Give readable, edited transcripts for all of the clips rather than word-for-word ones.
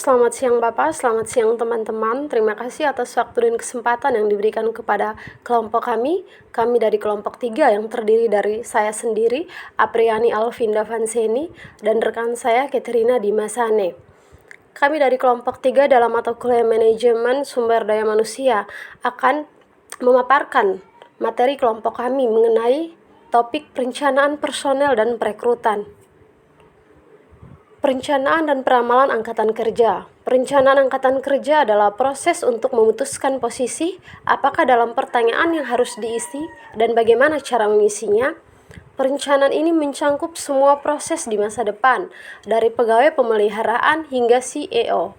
Selamat siang Bapak, selamat siang teman-teman. Terima kasih atas waktu dan kesempatan yang diberikan kepada kelompok kami. Kami dari kelompok 3 yang terdiri dari saya sendiri, Apriani Alvinda Vanseni, dan rekan saya Katerina Dimasane. Kami dari kelompok 3 dalam mata kuliah manajemen sumber daya manusia akan memaparkan materi kelompok kami mengenai topik perencanaan personel dan perekrutan. Perencanaan dan peramalan angkatan kerja. Perencanaan angkatan kerja adalah proses untuk memutuskan posisi, apakah dalam pertanyaan yang harus diisi, dan bagaimana cara mengisinya. Perencanaan ini mencangkup semua proses di masa depan, dari pegawai pemeliharaan hingga CEO.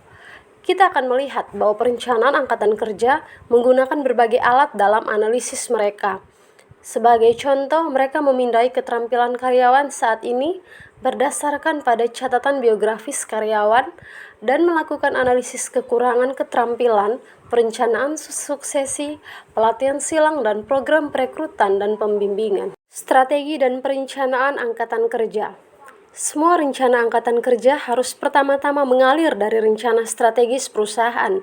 Kita akan melihat bahwa perencanaan angkatan kerja menggunakan berbagai alat dalam analisis mereka. Sebagai contoh, mereka memindai keterampilan karyawan saat ini berdasarkan pada catatan biografis karyawan dan melakukan analisis kekurangan keterampilan, perencanaan suksesi, pelatihan silang, dan program perekrutan dan pembimbingan. Strategi dan perencanaan angkatan kerja. Semua rencana angkatan kerja harus pertama-tama mengalir dari rencana strategis perusahaan.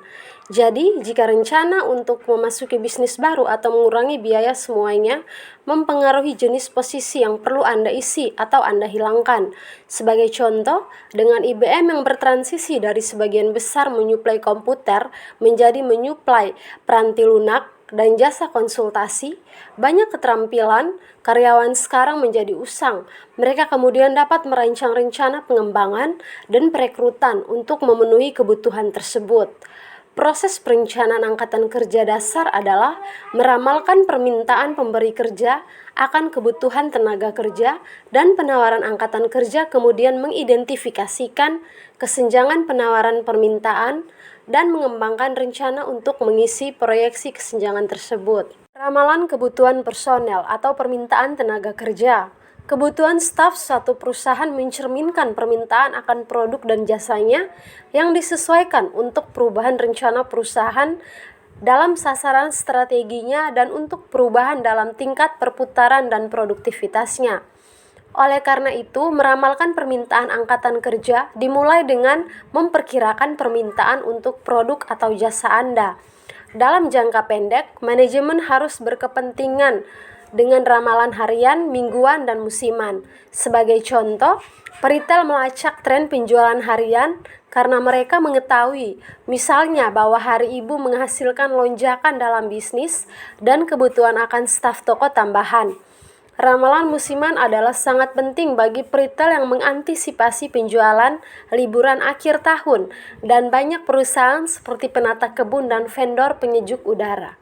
Jadi, jika rencana untuk memasuki bisnis baru atau mengurangi biaya semuanya mempengaruhi jenis posisi yang perlu Anda isi atau Anda hilangkan. Sebagai contoh, dengan IBM yang bertransisi dari sebagian besar menyuplai komputer menjadi menyuplai peranti lunak dan jasa konsultasi, banyak keterampilan karyawan sekarang menjadi usang. Mereka kemudian dapat merancang rencana pengembangan dan perekrutan untuk memenuhi kebutuhan tersebut. Proses perencanaan angkatan kerja dasar adalah meramalkan permintaan pemberi kerja akan kebutuhan tenaga kerja dan penawaran angkatan kerja, kemudian mengidentifikasikan kesenjangan penawaran permintaan dan mengembangkan rencana untuk mengisi proyeksi kesenjangan tersebut. Ramalan kebutuhan personel atau permintaan tenaga kerja. Kebutuhan staf suatu perusahaan mencerminkan permintaan akan produk dan jasanya yang disesuaikan untuk perubahan rencana perusahaan dalam sasaran strateginya dan untuk perubahan dalam tingkat perputaran dan produktivitasnya. Oleh karena itu, meramalkan permintaan angkatan kerja dimulai dengan memperkirakan permintaan untuk produk atau jasa Anda. Dalam jangka pendek, manajemen harus berkepentingan dengan ramalan harian, mingguan, dan musiman. Sebagai contoh, peritel melacak tren penjualan harian karena mereka mengetahui, misalnya bahwa hari ibu menghasilkan lonjakan dalam bisnis dan kebutuhan akan staf toko tambahan. Ramalan musiman adalah sangat penting bagi peritel yang mengantisipasi penjualan liburan akhir tahun dan banyak perusahaan seperti penata kebun dan vendor penyejuk udara.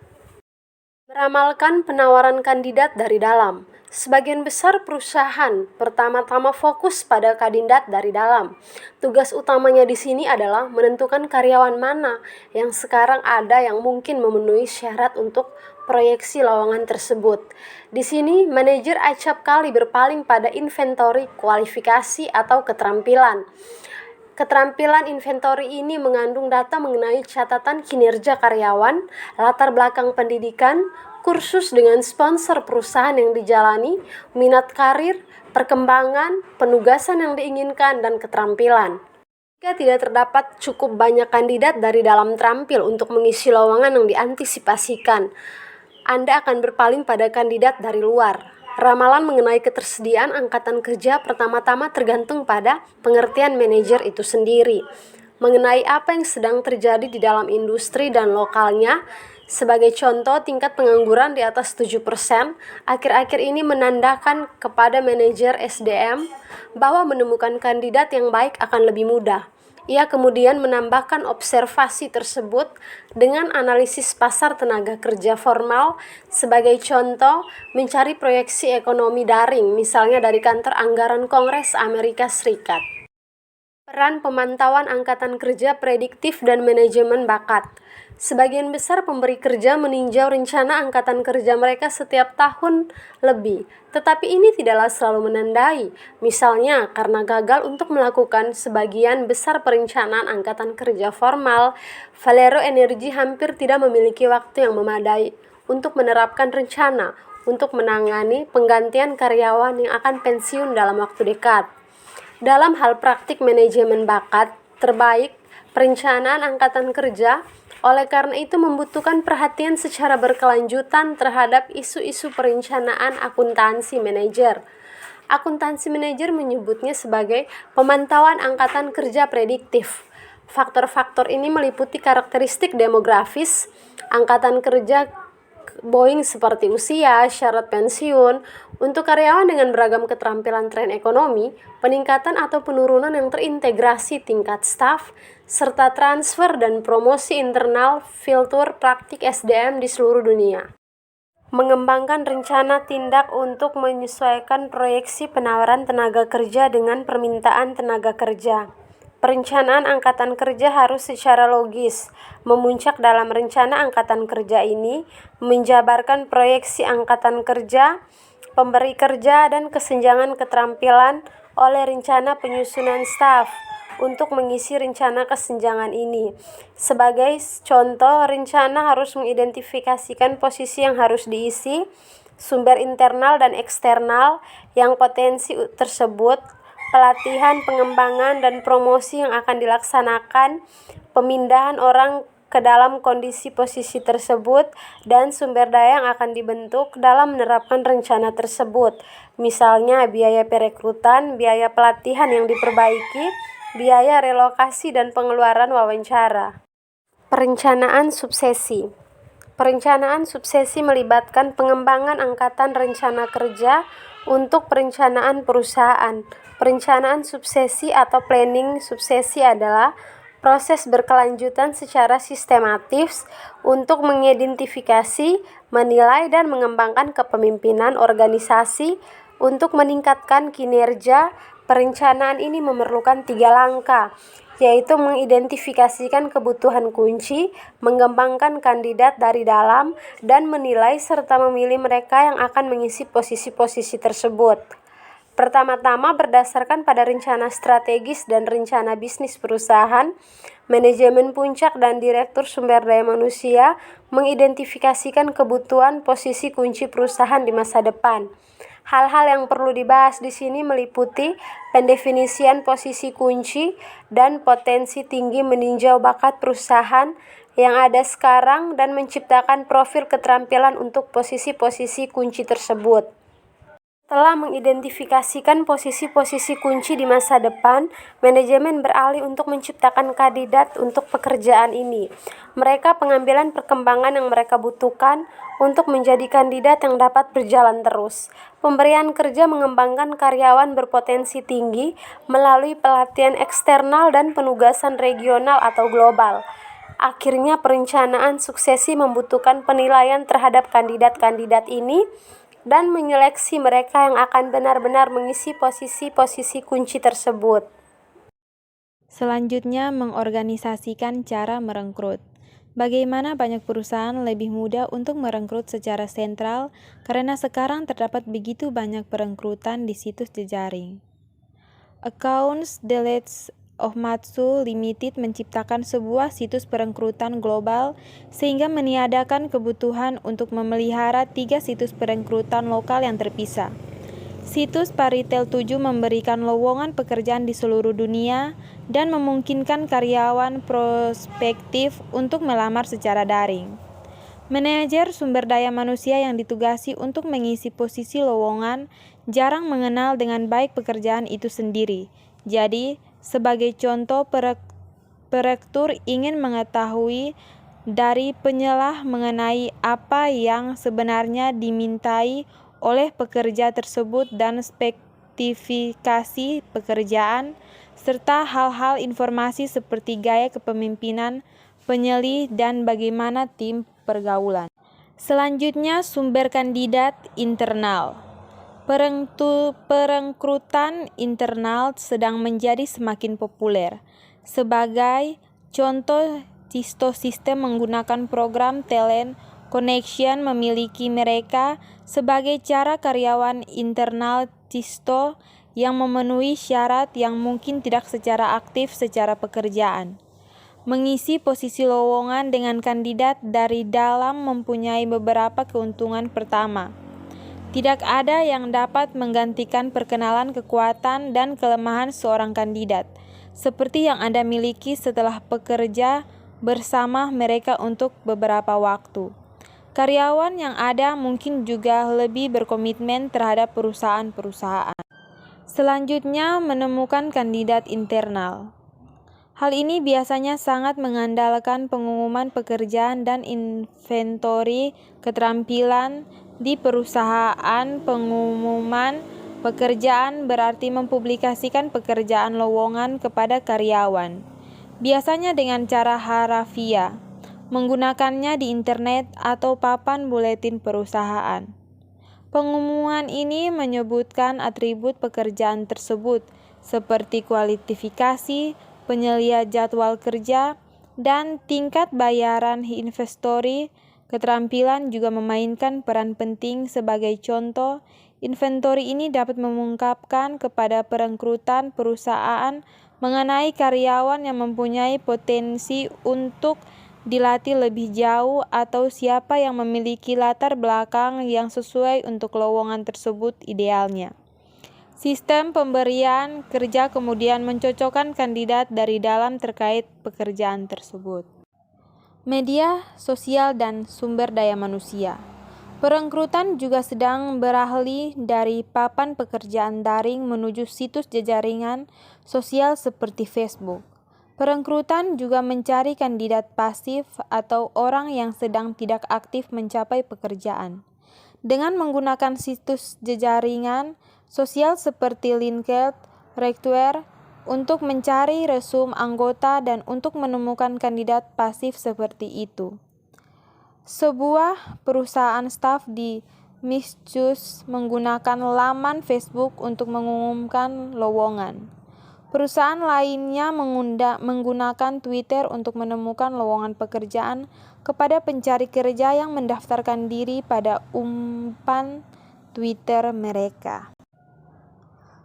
Meramalkan penawaran kandidat dari dalam. Sebagian besar perusahaan pertama-tama fokus pada kandidat dari dalam. Tugas utamanya di sini adalah menentukan karyawan mana yang sekarang ada yang mungkin memenuhi syarat untuk proyeksi lowongan tersebut. Di sini, manajer acap kali berpaling pada inventory kualifikasi atau keterampilan. Keterampilan inventory ini mengandung data mengenai catatan kinerja karyawan, latar belakang pendidikan, kursus dengan sponsor perusahaan yang dijalani, minat karir, perkembangan, penugasan yang diinginkan, dan keterampilan. Jika tidak terdapat cukup banyak kandidat dari dalam terampil untuk mengisi lowongan yang diantisipasikan, Anda akan berpaling pada kandidat dari luar. Ramalan mengenai ketersediaan angkatan kerja pertama-tama tergantung pada pengertian manajer itu sendiri. Mengenai apa yang sedang terjadi di dalam industri dan lokalnya, sebagai contoh tingkat pengangguran di atas 7%, akhir-akhir ini menandakan kepada manajer SDM bahwa menemukan kandidat yang baik akan lebih mudah. Ia kemudian menambahkan observasi tersebut dengan analisis pasar tenaga kerja formal, sebagai contoh mencari proyeksi ekonomi daring, misalnya dari kantor anggaran Kongres Amerika Serikat. Peran pemantauan angkatan kerja prediktif dan manajemen bakat. Sebagian besar pemberi kerja meninjau rencana angkatan kerja mereka setiap tahun lebih, tetapi ini tidaklah selalu menandai. Misalnya, karena gagal untuk melakukan sebagian besar perencanaan angkatan kerja formal, Valero Energy hampir tidak memiliki waktu yang memadai untuk menerapkan rencana untuk menangani penggantian karyawan yang akan pensiun dalam waktu dekat. Dalam hal praktik manajemen bakat terbaik, perencanaan angkatan kerja, oleh karena itu membutuhkan perhatian secara berkelanjutan terhadap isu-isu perencanaan akuntansi manajer. Akuntansi manajer menyebutnya sebagai pemantauan angkatan kerja prediktif. Faktor-faktor ini meliputi karakteristik demografis, angkatan kerja Boeing seperti usia, syarat pensiun, untuk karyawan dengan beragam keterampilan tren ekonomi, peningkatan atau penurunan yang terintegrasi tingkat staf, serta transfer dan promosi internal filter praktik SDM di seluruh dunia. Mengembangkan rencana tindak untuk menyesuaikan proyeksi penawaran tenaga kerja dengan permintaan tenaga kerja. Perencanaan angkatan kerja harus secara logis. Memuncak dalam rencana angkatan kerja ini, menjabarkan proyeksi angkatan kerja, pemberi kerja, dan kesenjangan keterampilan oleh rencana penyusunan staf untuk mengisi rencana kesenjangan ini. Sebagai contoh, rencana harus mengidentifikasikan posisi yang harus diisi, sumber internal dan eksternal yang potensi tersebut, pelatihan, pengembangan, dan promosi yang akan dilaksanakan, pemindahan orang ke dalam kondisi posisi tersebut, dan sumber daya yang akan dibentuk dalam menerapkan rencana tersebut. Misalnya biaya perekrutan, biaya pelatihan yang diperbaiki, biaya relokasi, dan pengeluaran wawancara. Perencanaan suksesi. Perencanaan suksesi melibatkan pengembangan angkatan rencana kerja untuk perencanaan perusahaan. Perencanaan suksesi atau planning suksesi adalah proses berkelanjutan secara sistematis untuk mengidentifikasi, menilai, dan mengembangkan kepemimpinan organisasi untuk meningkatkan kinerja. Perencanaan ini memerlukan 3 langkah, yaitu mengidentifikasikan kebutuhan kunci, mengembangkan kandidat dari dalam, dan menilai serta memilih mereka yang akan mengisi posisi-posisi tersebut. Pertama-tama, berdasarkan pada rencana strategis dan rencana bisnis perusahaan, manajemen puncak dan direktur sumber daya manusia mengidentifikasikan kebutuhan posisi kunci perusahaan di masa depan. Hal-hal yang perlu dibahas di sini meliputi pendefinisian posisi kunci dan potensi tinggi meninjau bakat perusahaan yang ada sekarang dan menciptakan profil keterampilan untuk posisi-posisi kunci tersebut. Setelah mengidentifikasikan posisi-posisi kunci di masa depan, manajemen beralih untuk menciptakan kandidat untuk pekerjaan ini. Mereka pengambilan perkembangan yang mereka butuhkan untuk menjadi kandidat yang dapat berjalan terus. Pemberian kerja mengembangkan karyawan berpotensi tinggi melalui pelatihan eksternal dan penugasan regional atau global. Akhirnya, perencanaan suksesi membutuhkan penilaian terhadap kandidat-kandidat ini dan menyeleksi mereka yang akan benar-benar mengisi posisi-posisi kunci tersebut. Selanjutnya, mengorganisasikan cara merekrut. Bagaimana banyak perusahaan lebih mudah untuk merekrut secara sentral karena sekarang terdapat begitu banyak perekrutan di situs jejaring. Accounts Deletes Ohmatsu Limited menciptakan sebuah situs perekrutan global sehingga meniadakan kebutuhan untuk memelihara 3 situs perekrutan lokal yang terpisah. Situs Paritel 7 memberikan lowongan pekerjaan di seluruh dunia dan memungkinkan karyawan prospektif untuk melamar secara daring. Manajer sumber daya manusia yang ditugasi untuk mengisi posisi lowongan jarang mengenal dengan baik pekerjaan itu sendiri. Jadi, sebagai contoh, perektur ingin mengetahui dari penyelah mengenai apa yang sebenarnya dimintai oleh pekerja tersebut dan spesifikasi pekerjaan, serta hal-hal informasi seperti gaya kepemimpinan, penyelih, dan bagaimana tim pergaulan. Selanjutnya, sumber kandidat internal. Perekrutan internal sedang menjadi semakin populer. Sebagai contoh, Cisto System menggunakan program Talent Connection memiliki mereka sebagai cara karyawan internal Cisto yang memenuhi syarat yang mungkin tidak secara aktif secara pekerjaan. Mengisi posisi lowongan dengan kandidat dari dalam mempunyai beberapa keuntungan. Pertama, Tidak ada yang dapat menggantikan perkenalan kekuatan dan kelemahan seorang kandidat, seperti yang Anda miliki setelah bekerja bersama mereka untuk beberapa waktu. Karyawan yang ada mungkin juga lebih berkomitmen terhadap perusahaan-perusahaan. Selanjutnya, menemukan kandidat internal. Hal ini biasanya sangat mengandalkan pengumuman pekerjaan dan inventory keterampilan di perusahaan. Pengumuman pekerjaan berarti mempublikasikan pekerjaan lowongan kepada karyawan, biasanya dengan cara harafiah, menggunakannya di internet atau papan buletin perusahaan. Pengumuman ini menyebutkan atribut pekerjaan tersebut, seperti kualifikasi, penyelia jadwal kerja, dan tingkat bayaran. Inventory keterampilan juga memainkan peran penting. Sebagai contoh, inventory ini dapat mengungkapkan kepada perekrutan perusahaan mengenai karyawan yang mempunyai potensi untuk dilatih lebih jauh atau siapa yang memiliki latar belakang yang sesuai untuk lowongan tersebut idealnya. Sistem pemberian kerja kemudian mencocokkan kandidat dari dalam terkait pekerjaan tersebut. Media sosial dan sumber daya manusia. Perekrutan juga sedang beralih dari papan pekerjaan daring menuju situs jejaring sosial seperti Facebook. Perekrutan juga mencari kandidat pasif atau orang yang sedang tidak aktif mencapai pekerjaan. Dengan menggunakan situs jejaring sosial seperti LinkedIn, Recruiter, untuk mencari resume anggota dan untuk menemukan kandidat pasif seperti itu. Sebuah perusahaan staf di Massachusetts menggunakan laman Facebook untuk mengumumkan lowongan. Perusahaan lainnya menggunakan Twitter untuk menemukan lowongan pekerjaan kepada pencari kerja yang mendaftarkan diri pada umpan Twitter mereka.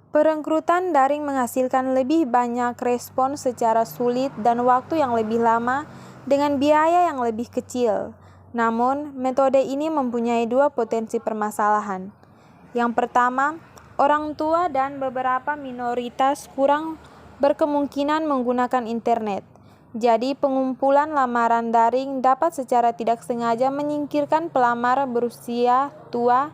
Perekrutan daring menghasilkan lebih banyak respon secara sulit dan waktu yang lebih lama dengan biaya yang lebih kecil. Namun, metode ini mempunyai dua potensi permasalahan. Yang pertama, orang tua dan beberapa minoritas kurang berkemungkinan menggunakan internet. Jadi, pengumpulan lamaran daring dapat secara tidak sengaja menyingkirkan pelamar berusia tua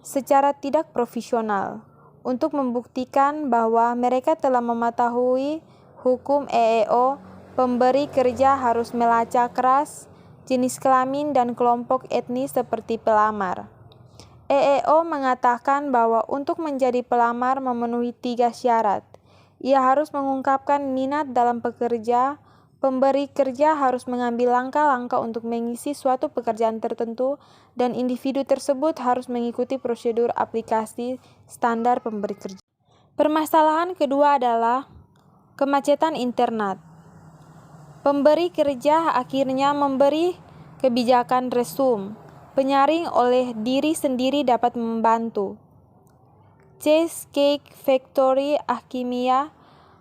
secara tidak profesional. Untuk membuktikan bahwa mereka telah mematuhi hukum EEO, pemberi kerja harus melacak ras, jenis kelamin, dan kelompok etnis seperti pelamar. EEO mengatakan bahwa untuk menjadi pelamar memenuhi 3 syarat. Ia harus mengungkapkan minat dalam pekerja, pemberi kerja harus mengambil langkah-langkah untuk mengisi suatu pekerjaan tertentu, dan individu tersebut harus mengikuti prosedur aplikasi standar pemberi kerja. Permasalahan kedua adalah kemacetan internet. Pemberi kerja akhirnya memberi kebijakan resume. Penyaring oleh diri sendiri dapat membantu. Cheesecake Factory Alkimia,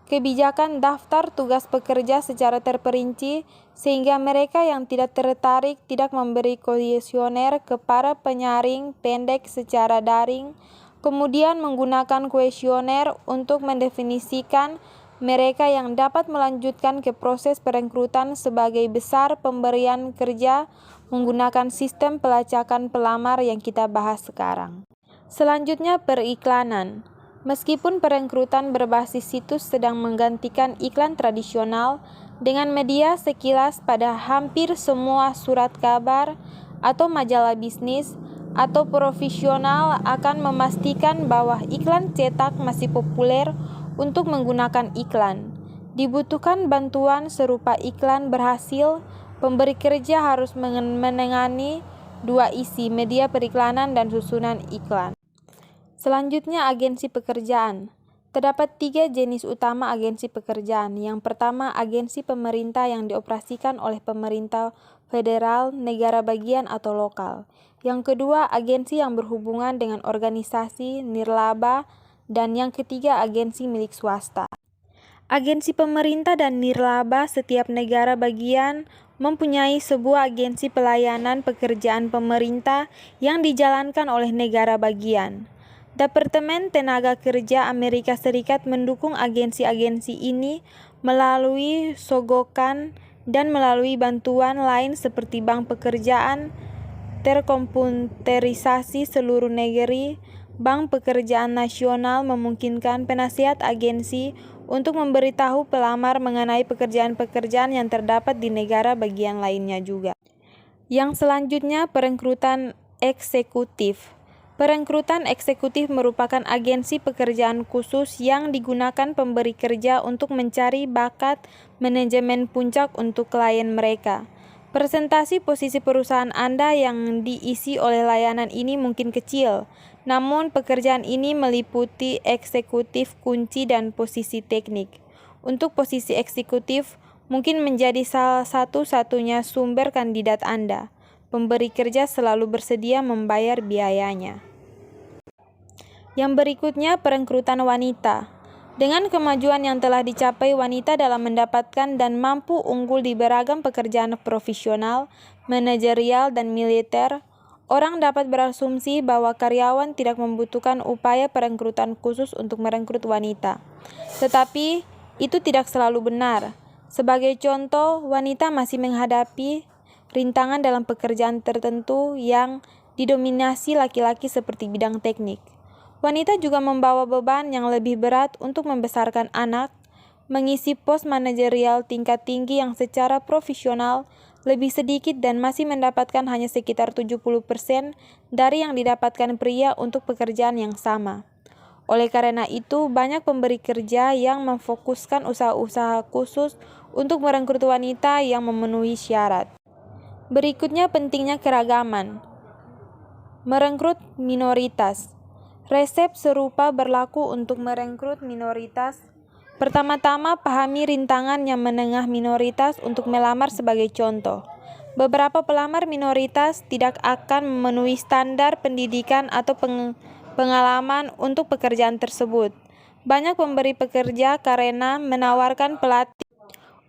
kebijakan daftar tugas pekerja secara terperinci sehingga mereka yang tidak tertarik tidak memberi kuesioner kepada penyaring pendek secara daring, kemudian menggunakan kuesioner untuk mendefinisikan mereka yang dapat melanjutkan ke proses perekrutan. Sebagai besar pemberian kerja menggunakan sistem pelacakan pelamar yang kita bahas sekarang. Selanjutnya, periklanan. Meskipun perekrutan berbasis situs sedang menggantikan iklan tradisional, dengan media sekilas pada hampir semua surat kabar atau majalah bisnis atau profesional akan memastikan bahwa iklan cetak masih populer untuk menggunakan iklan. Dibutuhkan bantuan serupa iklan berhasil, pemberi kerja harus menangani dua isi, media periklanan dan susunan iklan. Selanjutnya, agensi pekerjaan. Terdapat 3 jenis utama agensi pekerjaan. Yang pertama, agensi pemerintah yang dioperasikan oleh pemerintah federal, negara bagian, atau lokal. Yang kedua, agensi yang berhubungan dengan organisasi, nirlaba, dan yang ketiga, agensi milik swasta. Agensi pemerintah dan nirlaba setiap negara bagian mempunyai sebuah agensi pelayanan pekerjaan pemerintah yang dijalankan oleh negara bagian. Departemen Tenaga Kerja Amerika Serikat mendukung agensi-agensi ini melalui sogokan dan melalui bantuan lain seperti bank pekerjaan, terkomputerisasi seluruh negeri. Bank Pekerjaan Nasional memungkinkan penasihat agensi untuk memberitahu pelamar mengenai pekerjaan-pekerjaan yang terdapat di negara bagian lainnya juga. Yang selanjutnya, perekrutan eksekutif. Perekrutan eksekutif merupakan agensi pekerjaan khusus yang digunakan pemberi kerja untuk mencari bakat manajemen puncak untuk klien mereka. Presentasi posisi perusahaan Anda yang diisi oleh layanan ini mungkin kecil, namun pekerjaan ini meliputi eksekutif kunci dan posisi teknik. Untuk posisi eksekutif, mungkin menjadi salah satu-satunya sumber kandidat Anda. Pemberi kerja selalu bersedia membayar biayanya. Yang berikutnya, perekrutan wanita. Dengan kemajuan yang telah dicapai wanita dalam mendapatkan dan mampu unggul di beragam pekerjaan profesional, manajerial, dan militer, orang dapat berasumsi bahwa karyawan tidak membutuhkan upaya perekrutan khusus untuk merekrut wanita. Tetapi, itu tidak selalu benar. Sebagai contoh, wanita masih menghadapi rintangan dalam pekerjaan tertentu yang didominasi laki-laki seperti bidang teknik. Wanita juga membawa beban yang lebih berat untuk membesarkan anak, mengisi pos manajerial tingkat tinggi yang secara profesional lebih sedikit dan masih mendapatkan hanya sekitar 70% dari yang didapatkan pria untuk pekerjaan yang sama. Oleh karena itu, banyak pemberi kerja yang memfokuskan usaha-usaha khusus untuk merekrut wanita yang memenuhi syarat. Berikutnya, pentingnya keragaman. Merekrut minoritas. Resep serupa berlaku untuk merekrut minoritas. Pertama-tama, pahami rintangan yang menengah minoritas untuk melamar sebagai contoh. Beberapa pelamar minoritas tidak akan memenuhi standar pendidikan atau pengalaman untuk pekerjaan tersebut. Banyak pemberi pekerja karena menawarkan pelatih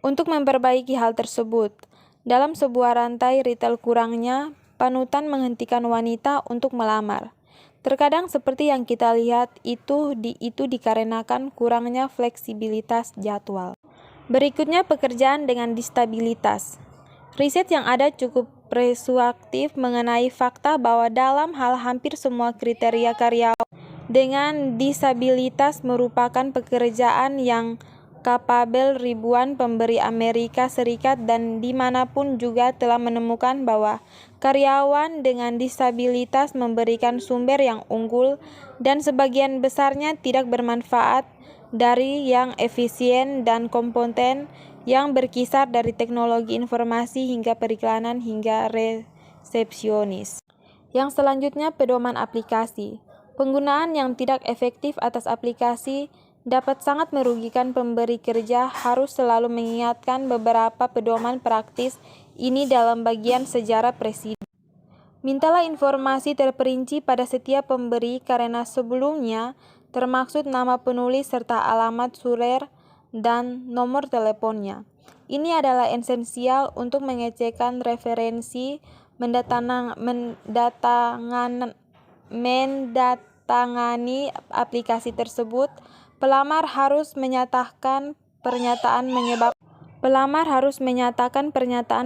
untuk memperbaiki hal tersebut. Dalam sebuah rantai retail kurangnya, panutan menghentikan wanita untuk melamar. Terkadang seperti yang kita lihat itu dikarenakan kurangnya fleksibilitas jadwal. Berikutnya, pekerjaan dengan disabilitas. Riset yang ada cukup persuasif mengenai fakta bahwa dalam hal hampir semua kriteria karyawan dengan disabilitas merupakan pekerjaan yang kapabel. Ribuan pemberi Amerika Serikat dan dimanapun juga telah menemukan bahwa karyawan dengan disabilitas memberikan sumber yang unggul dan sebagian besarnya tidak bermanfaat dari yang efisien dan kompeten yang berkisar dari teknologi informasi hingga periklanan hingga resepsionis. Yang selanjutnya, pedoman aplikasi. Penggunaan yang tidak efektif atas aplikasi dapat sangat merugikan pemberi kerja. Harus selalu mengingatkan beberapa pedoman praktis ini dalam bagian sejarah presiden. Mintalah informasi terperinci pada setiap pemberi karena sebelumnya termaksud nama penulis serta alamat surer dan nomor teleponnya. Ini adalah esensial untuk mengecekkan referensi, mendatangani aplikasi tersebut. Pelamar harus menyatakan pernyataan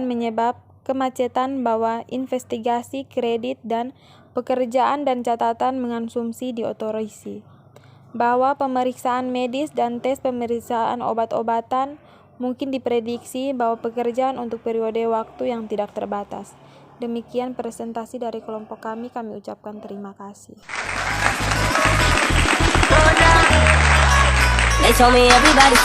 menyebab kemacetan bahwa investigasi kredit dan pekerjaan dan catatan mengonsumsi diotorisasi, bahwa pemeriksaan medis dan tes pemeriksaan obat-obatan mungkin diprediksi, bahwa pekerjaan untuk periode waktu yang tidak terbatas. Demikian presentasi dari kelompok kami ucapkan terima kasih. They told me everybody